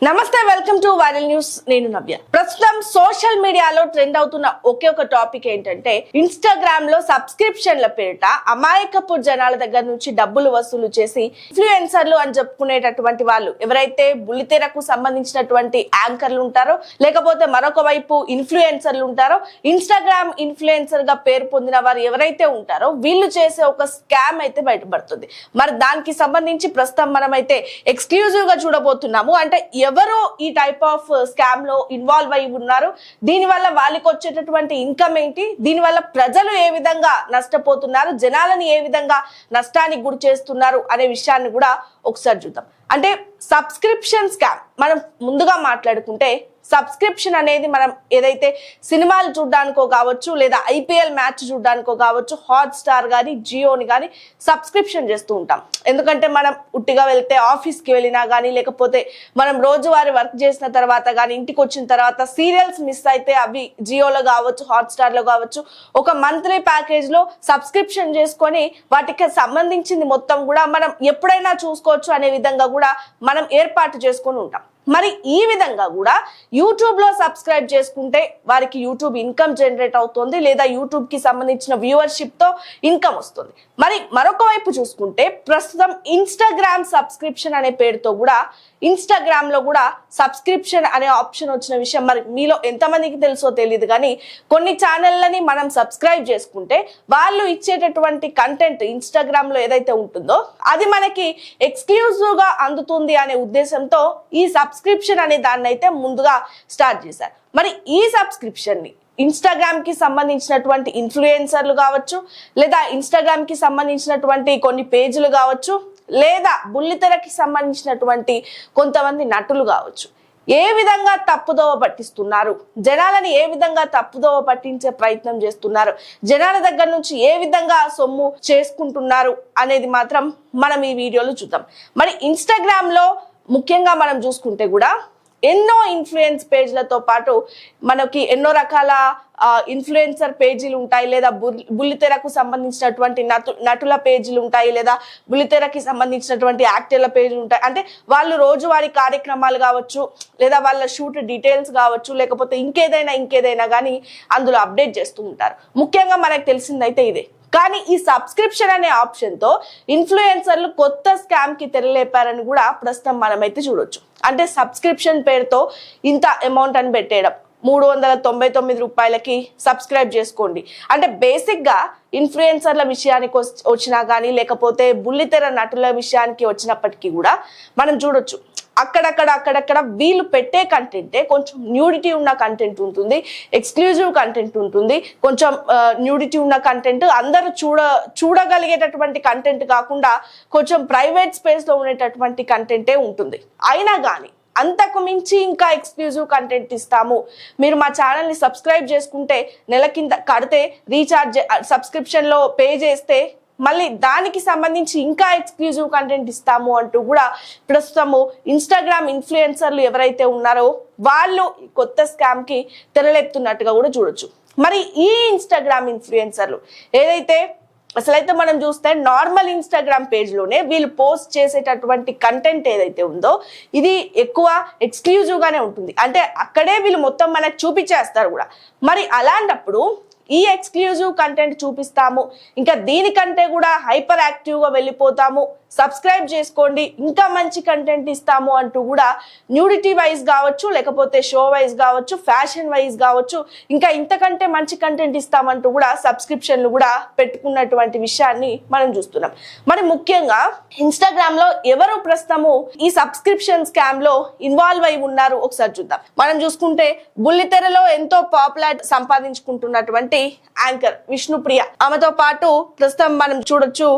నమస్తే, welcome to viral news. నేను నవ్య. ప్రస్తుతం సోషల్ మీడియాలో ట్రెండ్ అవుతున్న ఒకే ఒక టాపిక్ ఏంటంటే ఇన్స్టాగ్రామ్ లో సబ్స్క్రిప్షన్ల పేరిట అమాయకపు జనాల దగ్గర నుంచి డబ్బులు వసూలు చేసి ఇన్ఫ్లుయెన్సర్లు అని చెప్పుకునేటటువంటి వాళ్ళు ఎవరైతే బుల్లితెరకు సంబంధించినటువంటి యాంకర్లు ఉంటారో, లేకపోతే మరొక వైపు ఇన్ఫ్లుయెన్సర్లు ఉంటారో, ఇన్స్టాగ్రామ్ ఇన్ఫ్లుయెన్సర్ గా పేరు పొందిన వారు ఎవరైతే ఉంటారో వీళ్ళు చేసే ఒక స్కామ్ అయితే బయటపడుతుంది. మరి దానికి సంబంధించి ప్రస్తుతం మనమైతే ఎక్స్క్లూజివ్ గా చూడబోతున్నాము. అంటే ఎవరు ఈ టైప్ ఆఫ్ స్కామ్ లో ఇన్వాల్వ్ అయి ఉన్నారు, దీనివల్ల వాళ్ళకి వచ్చేటటువంటి ఇన్కమ్ ఏంటి, దీనివల్ల ప్రజలు ఏ విధంగా నష్టపోతున్నారు, జనాలని ఏ విధంగా నష్టానికి గురి చేస్తున్నారు అనే విషయాన్ని కూడా ఒకసారి చూద్దాం. అంటే సబ్స్క్రిప్షన్ స్కామ్ మనం ముందుగా మాట్లాడుకుంటే, సబ్స్క్రిప్షన్ అనేది మనం ఏదైతే సినిమాలు చూడడానికో కావచ్చు, లేదా ఐపీఎల్ మ్యాచ్ చూడడానికో కావచ్చు, హాట్ స్టార్ కానీ జియోని కానీ సబ్స్క్రిప్షన్ చేస్తూ ఉంటాం. ఎందుకంటే మనం ఉట్టిగా వెళ్తే, ఆఫీస్కి వెళ్ళినా కానీ, లేకపోతే మనం రోజువారీ వర్క్ చేసిన తర్వాత కానీ, ఇంటికి వచ్చిన తర్వాత సీరియల్స్ మిస్ అయితే అవి జియోలో కావచ్చు, హాట్ స్టార్లో కావచ్చు, ఒక మంత్లీ ప్యాకేజ్ లో సబ్స్క్రిప్షన్ చేసుకొని వాటికి సంబంధించింది మొత్తం కూడా మనం ఎప్పుడైనా చూసుకోవచ్చు అనే విధంగా కూడా మనం ఏర్పాటు చేసుకొని ఉంటాం. మరి ఈ విధంగా కూడా యూట్యూబ్ లో సబ్స్క్రైబ్ చేసుకుంటే వారికి యూట్యూబ్ ఇన్కమ్ జనరేట్ అవుతుంది, లేదా యూట్యూబ్ కి సంబంధించిన వ్యూవర్షిప్ తో ఇన్కమ్ వస్తుంది. మరి మరొక వైపు చూసుకుంటే ప్రస్తుతం ఇన్స్టాగ్రామ్ సబ్స్క్రిప్షన్ అనే పేరుతో కూడా ఇన్స్టాగ్రామ్ లో కూడా సబ్స్క్రిప్షన్ అనే ఆప్షన్ వచ్చిన విషయం మరి మీలో ఎంతమందికి తెలుసో తెలియదు, కానీ కొన్ని ఛానళ్ళని మనం సబ్స్క్రైబ్ చేసుకుంటే వాళ్ళు ఇచ్చేటటువంటి కంటెంట్ ఇన్స్టాగ్రామ్ లో ఏదైతే ఉంటుందో అది మనకి ఎక్స్క్లూజివ్ గా అందుతుంది అనే ఉద్దేశంతో ఈ సబ్స్క్రిప్షన్ అనే దాన్ని అయితే ముందుగా స్టార్ట్ చేశారు. మరి ఈ సబ్స్క్రిప్షన్ ని ఇన్స్టాగ్రామ్ కి సంబంధించినటువంటి ఇన్ఫ్లుయెన్సర్లు కావచ్చు, లేదా ఇన్స్టాగ్రామ్ కి సంబంధించినటువంటి కొన్ని పేజీలు కావచ్చు, లేదా బుల్లితెరకి సంబంధించినటువంటి కొంతమంది నటులు కావచ్చు, ఏ విధంగా తప్పుదోవ పట్టిస్తున్నారు, జనాలని ఏ విధంగా తప్పుదోవ పట్టించే ప్రయత్నం చేస్తున్నారు, జనాల దగ్గర నుంచి ఏ విధంగా సొమ్ము చేసుకుంటున్నారు అనేది మాత్రం మనం ఈ వీడియోలో చూద్దాం. మరి ఇన్స్టాగ్రామ్ లో ముఖ్యంగా మనం చూసుకుంటే కూడా ఎన్నో ఇన్ఫ్లుయెన్స్ పేజ్లతో పాటు మనకి ఎన్నో రకాల ఇన్ఫ్లుయెన్సర్ పేజీలు ఉంటాయి, లేదా బుల్లితెరకు సంబంధించినటువంటి నటుల పేజీలు ఉంటాయి, లేదా బుల్లితెరకి సంబంధించినటువంటి యాక్టర్ల పేజీలు ఉంటాయి. అంటే వాళ్ళు రోజువారీ కార్యక్రమాలు కావచ్చు, లేదా వాళ్ళ షూట్ డీటెయిల్స్ కావచ్చు, లేకపోతే ఇంకేదైనా కానీ అందులో అప్డేట్ చేస్తూ ఉంటారు. ముఖ్యంగా మనకు తెలిసిందైతే ఇదే. కానీ ఈ సబ్స్క్రిప్షన్ అనే ఆప్షన్ తో ఇన్ఫ్లుయెన్సర్లు కొత్త స్కామ్ కి తెరలేపారని కూడా ప్రస్తుతం మనమైతే చూడొచ్చు. అంటే సబ్స్క్రిప్షన్ పేరుతో ఇంత అమౌంట్ అని పెట్టేయడం, 399 రూపాయలకి సబ్స్క్రైబ్ చేసుకోండి అంటే బేసిక్ గా ఇన్ఫ్లుయెన్సర్ల విషయానికి వచ్చినా కానీ, లేకపోతే బుల్లితెర నటుల విషయానికి వచ్చినప్పటికీ కూడా మనం చూడొచ్చు అక్కడక్కడ వీళ్ళు పెట్టే కంటెంటే కొంచెం న్యూడిటీ ఉన్న కంటెంట్ ఉంటుంది, ఎక్స్క్లూజివ్ కంటెంట్ ఉంటుంది, కొంచెం న్యూడిటీ ఉన్న కంటెంట్, అందరూ చూడగలిగేటటువంటి కంటెంట్ కాకుండా కొంచెం ప్రైవేట్ స్పేస్ లో ఉండేటటువంటి కంటెంటే ఉంటుంది. అయినా కానీ అంతకు మించి ఇంకా ఎక్స్క్లూజివ్ కంటెంట్ ఇస్తాము, మీరు మా ఛానల్ని సబ్స్క్రైబ్ చేసుకుంటే నెల కింద కడితే రీఛార్జ్ సబ్స్క్రిప్షన్ లో పే చేస్తే మళ్ళీ దానికి సంబంధించి ఇంకా ఎక్స్క్లూజివ్ కంటెంట్ ఇస్తాము అంటూ కూడా ప్రస్తుతము ఇన్స్టాగ్రామ్ ఇన్ఫ్లుయెన్సర్లు ఎవరైతే ఉన్నారో వాళ్ళు కొత్త స్కామ్ కి తెరలేపుతున్నట్టుగా కూడా చూడొచ్చు. మరి ఈ ఇన్స్టాగ్రామ్ ఇన్ఫ్లుయెన్సర్లు ఏదైతే అసలైతే మనం చూస్తే నార్మల్ ఇన్స్టాగ్రామ్ పేజ్ లోనే వీళ్ళు పోస్ట్ చేసేటటువంటి కంటెంట్ ఏదైతే ఉందో ఇది ఎక్కువ ఎక్స్క్లూజివ్ గానే ఉంటుంది. అంటే అక్కడే వీళ్ళు మొత్తం మనకు చూపించేస్తారు కూడా. మరి అలాంటప్పుడు ఈ ఎక్స్క్లూజివ్ కంటెంట్ చూపిస్తాము, ఇంకా దీనికంటే కూడా హైపర్ యాక్టివ్ గా వెళ్ళిపోతాము, సబ్స్క్రైబ్ చేసుకోండి, ఇంకా మంచి కంటెంట్ ఇస్తాము అంటూ కూడా న్యూడిటీ వైజ్ కావచ్చు, లేకపోతే షో వైజ్ కావచ్చు, ఫ్యాషన్ వైజ్ కావచ్చు, ఇంకా ఇంతకంటే మంచి కంటెంట్ ఇస్తామంటూ కూడా సబ్స్క్రిప్షన్లు కూడా పెట్టుకున్నటువంటి విషయాన్ని మనం చూస్తున్నాం. మరి ముఖ్యంగా ఇన్స్టాగ్రామ్ లో ఎవరు ప్రస్తుతము ఈ సబ్స్క్రిప్షన్ స్కామ్ లో ఇన్వాల్వ్ అయి ఉన్నారు ఒకసారి చూద్దాం. మనం చూసుకుంటే బుల్లితెరలో ఎంతో పాపులారిటీ సంపాదించుకుంటున్నటువంటి యాంకర్ విష్ణుప్రియ, ఆమెతో పాటు ప్రస్తుతం మనం చూడొచ్చు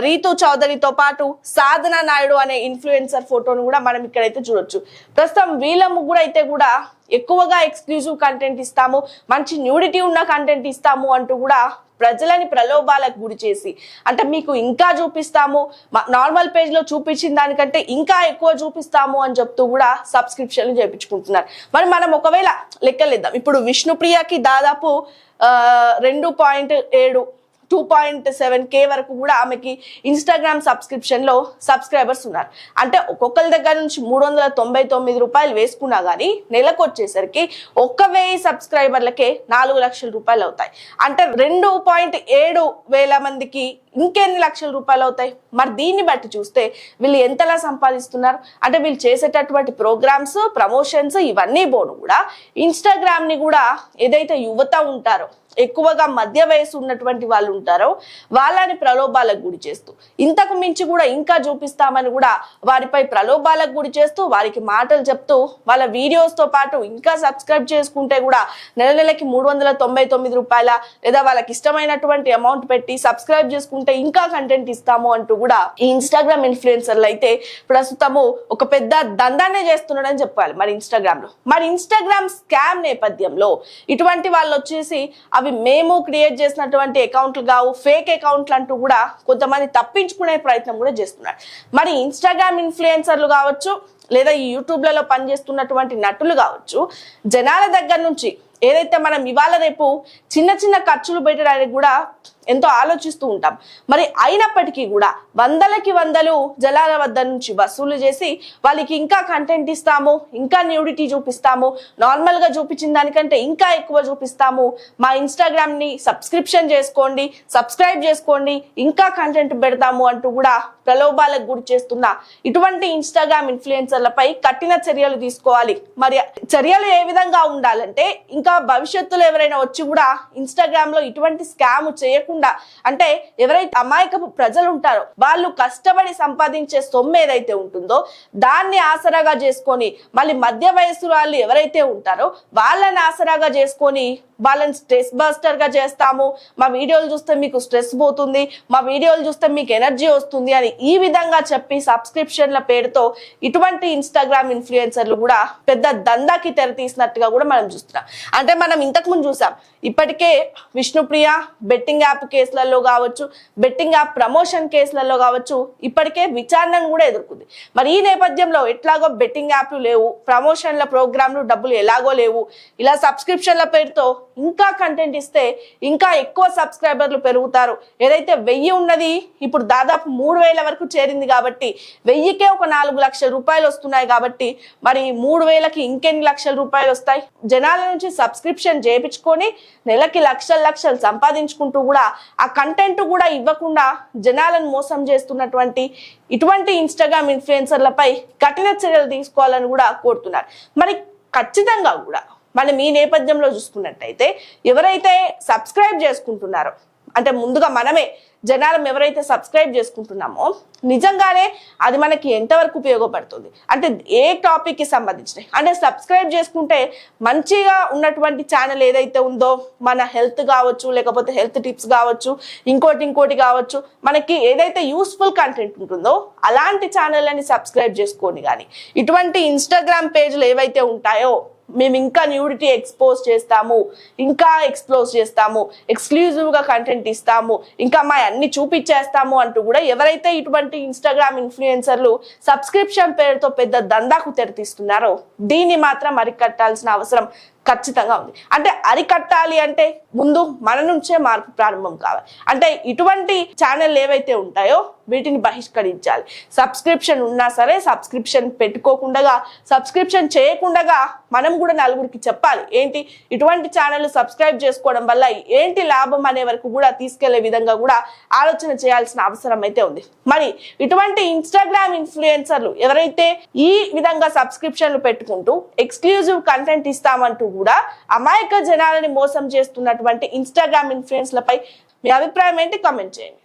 రీతు చౌదరితో పాటు సాధన నాయుడు అనే ఇన్ఫ్లుయెన్సర్ ఫోటోను కూడా మనం ఇక్కడైతే చూడొచ్చు. ప్రస్తుతం వీళ్ళ ముగ్గురు అయితే కూడా ఎక్కువగా ఎక్స్క్లూజివ్ కంటెంట్ ఇస్తాము, మంచి న్యూడిటీ ఉన్న కంటెంట్ ఇస్తాము అంటూ కూడా ప్రజలని ప్రలోభాలకు గురి చేసి, అంటే మీకు ఇంకా చూపిస్తాము, నార్మల్ పేజ్ లో చూపించిన దానికంటే ఇంకా ఎక్కువ చూపిస్తాము అని చెప్తూ కూడా సబ్స్క్రిప్షన్లు చేయించుకుంటున్నారు. మరి మనం ఒకవేళ లెక్కలేద్దాం, ఇప్పుడు విష్ణుప్రియకి దాదాపు 2.7 2.7K వరకు కూడా ఆమెకి ఇన్స్టాగ్రామ్ సబ్స్క్రిప్షన్ లో సబ్స్క్రైబర్స్ ఉన్నారు. అంటే ఒక్కొక్కరి దగ్గర నుంచి 399 రూపాయలు వేసుకున్నా గానీ నెలకు వచ్చేసరికి 1,000 సబ్స్క్రైబర్లకే 4 లక్షల రూపాయలు అవుతాయి. అంటే 2.7 వేల మందికి ఇంకెన్ని లక్షల రూపాయలు అవుతాయి. మరి దీన్ని బట్టి చూస్తే వీళ్ళు ఎంతలా సంపాదిస్తున్నారు అంటే వీళ్ళు చేసేటటువంటి ప్రోగ్రామ్స్, ప్రమోషన్స్ ఇవన్నీ పోను కూడా ఇన్స్టాగ్రామ్ ని కూడా ఏదైతే యువత ఉంటారో, ఎక్కువగా మధ్య వయసు ఉన్నటువంటి వాళ్ళు ఉంటారో వాళ్ళని ప్రలోభాలకు గురి చేస్తూ, ఇంతకు మించి కూడా ఇంకా చూపిస్తామని కూడా వారిపై ప్రలోభాలకు గురి చేస్తూ, వారికి మాటలు చెప్తూ, వాళ్ళ వీడియోస్ తో పాటు ఇంకా సబ్స్క్రైబ్ చేసుకుంటే కూడా నెలకి 399 రూపాయల లేదా వాళ్ళకి ఇష్టమైనటువంటి అమౌంట్ పెట్టి సబ్స్క్రైబ్ చేసుకుంటే ఇంకా కంటెంట్ ఇస్తాము అంటూ కూడా ఈ ఇన్స్టాగ్రామ్ ఇన్ఫ్లుయెన్సర్లు అయితే ప్రస్తుతము ఒక పెద్ద దందాన్నే చేస్తున్నాడని చెప్పాలి మరి ఇన్స్టాగ్రామ్ లో. మరి ఇన్స్టాగ్రామ్ స్కామ్ నేపథ్యంలో ఇటువంటి వాళ్ళు వచ్చేసి అవి మేము క్రియేట్ చేసినటువంటి అకౌంట్లు కావు, ఫేక్ అకౌంట్లు అంటూ కూడా కొంతమంది తప్పించుకునే ప్రయత్నం కూడా చేస్తున్నారు. మరి ఇన్స్టాగ్రామ్ ఇన్ఫ్లుయెన్సర్లు కావచ్చు లేదా ఈ యూట్యూబ్లలో పనిచేస్తున్నటువంటి నటులు కావచ్చు, జనాల దగ్గర నుంచి ఏదైతే మనం ఇవాళ రేపు చిన్న చిన్న ఖర్చులు పెట్టడానికి కూడా ఎంతో ఆలోచిస్తూ ఉంటాం. మరి అయినప్పటికీ కూడా వందలకి వందలు జనాల వద్ద నుంచి వసూలు చేసి వాళ్ళకి ఇంకా కంటెంట్ ఇస్తాము, ఇంకా న్యూడిటీ చూపిస్తాము, నార్మల్ గా చూపించిన దానికంటే ఇంకా ఎక్కువ చూపిస్తాము, మా ఇన్స్టాగ్రామ్ ని సబ్స్క్రిప్షన్ చేసుకోండి, సబ్స్క్రైబ్ చేసుకోండి, ఇంకా కంటెంట్ పెడతాము అంటూ కూడా ప్రలోభాలకు గురి చేస్తున్న ఇటువంటి ఇన్స్టాగ్రామ్ ఇన్ఫ్లుయెన్సర్లపై కఠిన చర్యలు తీసుకోవాలి. మరి చర్యలు ఏ విధంగా ఉండాలంటే, ఇంకా భవిష్యత్తులో ఎవరైనా వచ్చి కూడా ఇన్స్టాగ్రామ్ లో ఇటువంటి స్కామ్ చేయకుండా, అంటే ఎవరైతే అమాయకపు ప్రజలు ఉంటారో వాళ్ళు కష్టపడి సంపాదించే సొమ్ము ఏదైతే ఉంటుందో దాన్ని ఆసరాగా చేసుకొని, మళ్ళీ మధ్య వయసు వాళ్ళు ఎవరైతే ఉంటారో వాళ్ళని ఆసరాగా చేసుకొని వాళ్ళని స్ట్రెస్ బస్టర్ గా చేస్తాము, మా వీడియోలు చూస్తే మీకు స్ట్రెస్ పోతుంది, మా వీడియోలు చూస్తే మీకు ఎనర్జీ వస్తుంది అని ఈ విధంగా చెప్పి సబ్స్క్రిప్షన్ల పేరుతో ఇటువంటి ఇన్స్టాగ్రామ్ ఇన్ఫ్లుయెన్సర్లు కూడా పెద్ద దందాకి తెరతీసినట్టుగా కూడా మనం చూస్తున్నాం. అంటే మనం ఇంతకు ముందు చూసాం, ఇప్పటికే విష్ణుప్రియ బెట్టింగ్ యాప్ కేసులలో కావచ్చు, బెట్టింగ్ యాప్ ప్రమోషన్ కేసులలో కావచ్చు ఇప్పటికే విచారణను కూడా ఎదుర్కొంది. మరి ఈ నేపథ్యంలో ఎట్లాగో బెట్టింగ్ యాప్లు లేవు, ప్రమోషన్ల ప్రోగ్రాంలు డబ్బులు ఎలాగో లేవు, ఇలా సబ్స్క్రిప్షన్ల పేరుతో ఇంకా కంటెంట్ ఇస్తే ఇంకా ఎక్కువ సబ్స్క్రైబర్లు పెరుగుతారు. ఏదైతే 1000 ఉన్నది ఇప్పుడు దాదాపు 3000 వరకు చేరింది కాబట్టి 1000కే ఒక 4 లక్షల రూపాయలు వస్తున్నాయి కాబట్టి మరి 3000కి ఇంకెన్ని లక్షల రూపాయలు వస్తాయి. జనాల నుంచి సబ్స్క్రిప్షన్ చేయించుకొని నెలకి లక్షలు సంపాదించుకుంటూ కూడా ఆ కంటెంట్ కూడా ఇవ్వకుండా జనాలను మోసం చేస్తున్నటువంటి ఇటువంటి ఇన్స్టాగ్రామ్ ఇన్ఫ్లుయెన్సర్లపై కఠిన చర్యలు తీసుకోవాలని కూడా కోరుతున్నారు. మరి ఖచ్చితంగా కూడా మనం ఈ నేపథ్యంలో చూసుకున్నట్టయితే ఎవరైతే సబ్స్క్రైబ్ చేసుకుంటున్నారో, అంటే ముందుగా మనమే జనాలం ఎవరైతే సబ్స్క్రైబ్ చేసుకుంటున్నామో నిజంగానే అది మనకి ఎంతవరకు ఉపయోగపడుతుంది అంటే ఏ టాపిక్ కి సంబంధించిన, అంటే సబ్స్క్రైబ్ చేసుకుంటే మంచిగా ఉన్నటువంటి ఛానల్ ఏదైతే ఉందో మన హెల్త్ కావచ్చు, లేకపోతే హెల్త్ టిప్స్ కావచ్చు, ఇంకోటి కావచ్చు, మనకి ఏదైతే యూస్ఫుల్ కంటెంట్ ఉంటుందో అలాంటి ఛానల్ అని సబ్స్క్రైబ్ చేసుకొని కానీ ఇటువంటి ఇన్స్టాగ్రామ్ పేజ్లు ఏవైతే ఉంటాయో మేము ఇంకా న్యూడిటీ ఎక్స్పోజ్ చేస్తాము, ఇంకా ఎక్స్ప్లోజ్ చేస్తాము, ఎక్స్క్లూజివ్ గా కంటెంట్ ఇస్తాము, ఇంకా మా అన్ని చూపించేస్తాము అంటూ కూడా ఎవరైతే ఇటువంటి ఇన్స్టాగ్రామ్ ఇన్ఫ్లుయెన్సర్లు సబ్స్క్రిప్షన్ పేరుతో పెద్ద దందాకు తెరతీస్తున్నారో దీన్ని మాత్రం అరికట్టాల్సిన అవసరం ఖచ్చితంగా ఉంది. అంటే అరికట్టాలి అంటే ముందు మన నుంచే మార్పు ప్రారంభం కావాలి. అంటే ఇటువంటి ఛానల్ ఏవైతే ఉంటాయో వీటిని బహిష్కరించాలి. సబ్స్క్రిప్షన్ ఉన్నా సరే సబ్స్క్రిప్షన్ పెట్టుకోకుండా, సబ్స్క్రిప్షన్ చేయకుండా మనం కూడా నలుగురికి చెప్పాలి ఏంటి ఇటువంటి ఛానల్ సబ్స్క్రైబ్ చేసుకోవడం వల్ల ఏంటి లాభం అనే వరకు కూడా తీసుకెళ్లే విధంగా కూడా ఆలోచన చేయాల్సిన అవసరం అయితే ఉంది. మరి ఇటువంటి ఇన్స్టాగ్రామ్ ఇన్ఫ్లుయెన్సర్లు ఎవరైతే ఈ విధంగా సబ్స్క్రిప్షన్లు పెట్టుకుంటూ ఎక్స్క్లూజివ్ కంటెంట్ ఇస్తామంటూ కూడా అమాయక జనాలని మోసం చేస్తున్నటువంటి ఇన్స్టాగ్రామ్ ఇన్ఫ్లుయెన్స్లపై మీ అభిప్రాయం ఏంటి? కామెంట్ చేయండి.